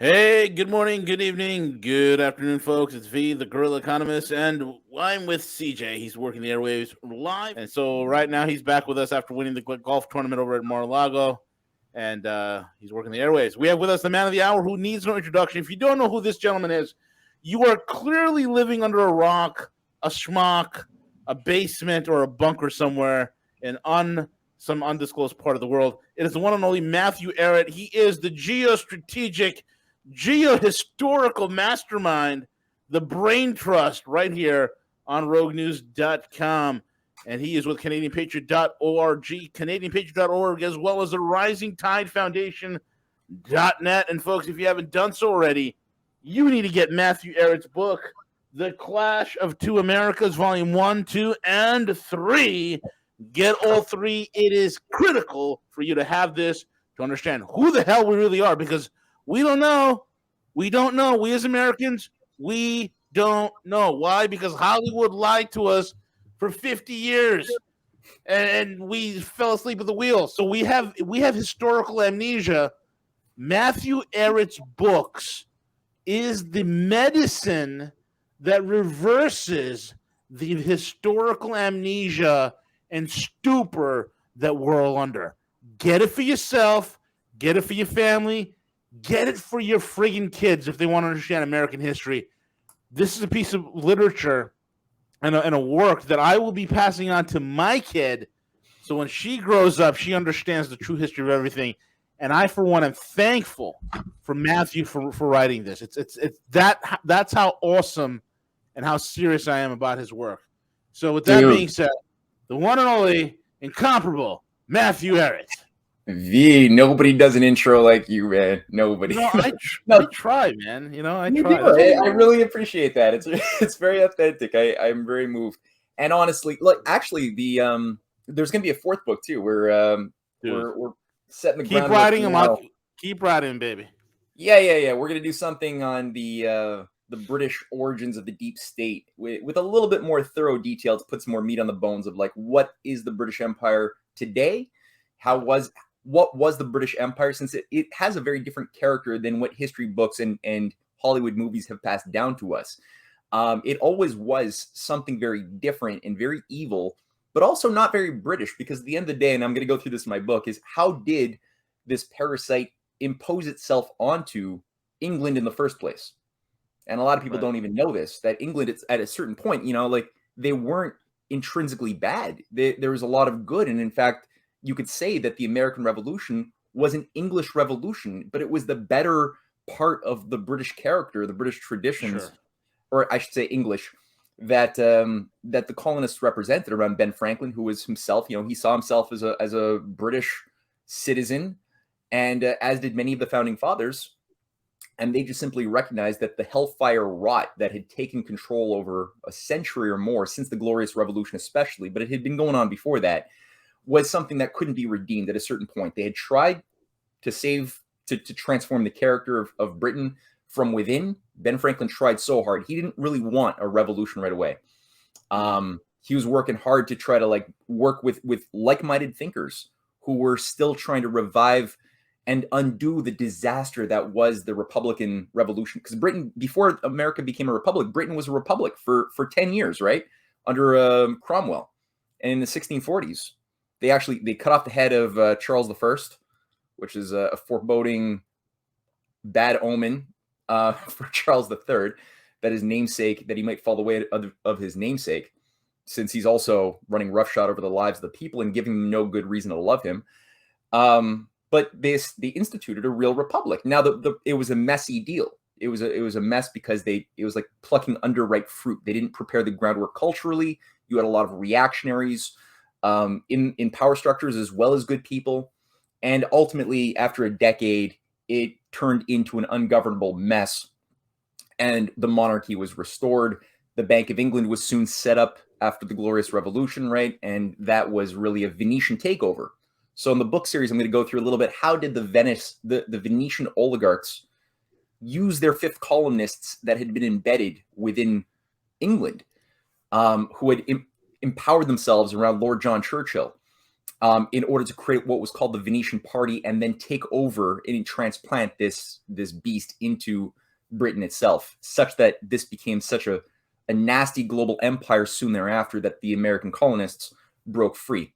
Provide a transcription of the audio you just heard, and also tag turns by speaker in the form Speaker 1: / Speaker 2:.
Speaker 1: Hey, good morning, good evening, good afternoon, folks. It's V, the Guerrilla Economist, and I'm with CJ. He's working the airwaves live, and so right now he's back with us after winning the golf tournament over at Mar-a-Lago, and he's working the airwaves. We have with us the man of the hour who needs no introduction. If you don't know who this gentleman is, you are clearly living under a rock, a schmuck, a basement, or a bunker somewhere in some undisclosed part of the world. It is the one and only Matthew Arrett. He is the geostrategic geohistorical mastermind, the brain trust, right here on roguenews.com. And he is with CanadianPatriot.org, CanadianPatriot.org, as well as the Rising Tide Foundation.net. And folks, if you haven't done so already, you need to get Matthew Arrett's book, The Clash of Two Americas, Volume 1, 2, and 3. Get all three. It is critical for you to have this to understand who the hell we really are, because we don't know. We don't know. We as Americans, we don't know. Why? Because Hollywood lied to us for 50 years, and we fell asleep at the wheel. So we have historical amnesia. Matthew Arrett's books is the medicine that reverses the historical amnesia and stupor that we're all under. Get it for yourself. Get it for your family. Get it for your friggin' kids if they want to understand American history. This is a piece of literature and a work that I will be passing on to my kid, so when she grows up, she understands the true history of everything. And I, for one, am thankful for Matthew for writing this. That's how awesome and how serious I am about his work. So with that being said, the one and only incomparable Matthew Arrett.
Speaker 2: V, nobody does an intro like you, man. Nobody.
Speaker 1: I try, man. I try.
Speaker 2: I really appreciate that. It's very authentic. I'm very moved. And honestly, actually, there's gonna be a fourth book too. We're setting the
Speaker 1: keep writing them up. Keep writing, baby.
Speaker 2: Yeah. We're gonna do something on the British origins of the deep state with a little bit more thorough detail to put some more meat on the bones of like what is the British Empire today, what was the British Empire, since it has a very different character than what history books and Hollywood movies have passed down to us. It always was something very different and very evil, but also not very British, because at the end of the day, and I'm going to go through this in my book, is how did this parasite impose itself onto England in the first place? And a lot of people don't even know this, that England, it's at a certain point, they weren't intrinsically bad. There was a lot of good. And in fact, you could say that the American Revolution was an English revolution, but it was the better part of the British character, the British traditions, or I should say English, that the colonists represented around Ben Franklin, who was himself, he saw himself as a British citizen, and as did many of the founding fathers. And they just simply recognized that the hellfire rot that had taken control over a century or more, since the Glorious Revolution especially, but it had been going on before that, was something that couldn't be redeemed at a certain point. They had tried to transform the character of Britain from within. Ben Franklin tried so hard. He didn't really want a revolution right away. He was working hard to try to work with like-minded thinkers who were still trying to revive and undo the disaster that was the Republican Revolution. Because Britain, before America became a republic, Britain was a republic for 10 years, right? Under Cromwell. And in the 1640s, they cut off the head of Charles I, which is a foreboding bad omen for Charles III, that he might fall the way of his namesake, since he's also running roughshod over the lives of the people and giving them no good reason to love him. But they instituted a real republic. Now, it was a messy deal. It was a mess because it was like plucking underripe fruit. They didn't prepare the groundwork culturally. You had a lot of reactionaries in power structures as well as good people. And ultimately, after a decade, it turned into an ungovernable mess, and the monarchy was restored. The Bank of England was soon set up after the Glorious Revolution, right? And that was really a Venetian takeover. So in the book series, I'm going to go through a little bit, how did the Venetian oligarchs use their fifth columnists that had been embedded within England, who had empowered themselves around Lord John Churchill. in order to create what was called the Venetian Party, and then take over and transplant this beast into Britain itself, such that this became such a nasty global empire soon thereafter that the American colonists broke free.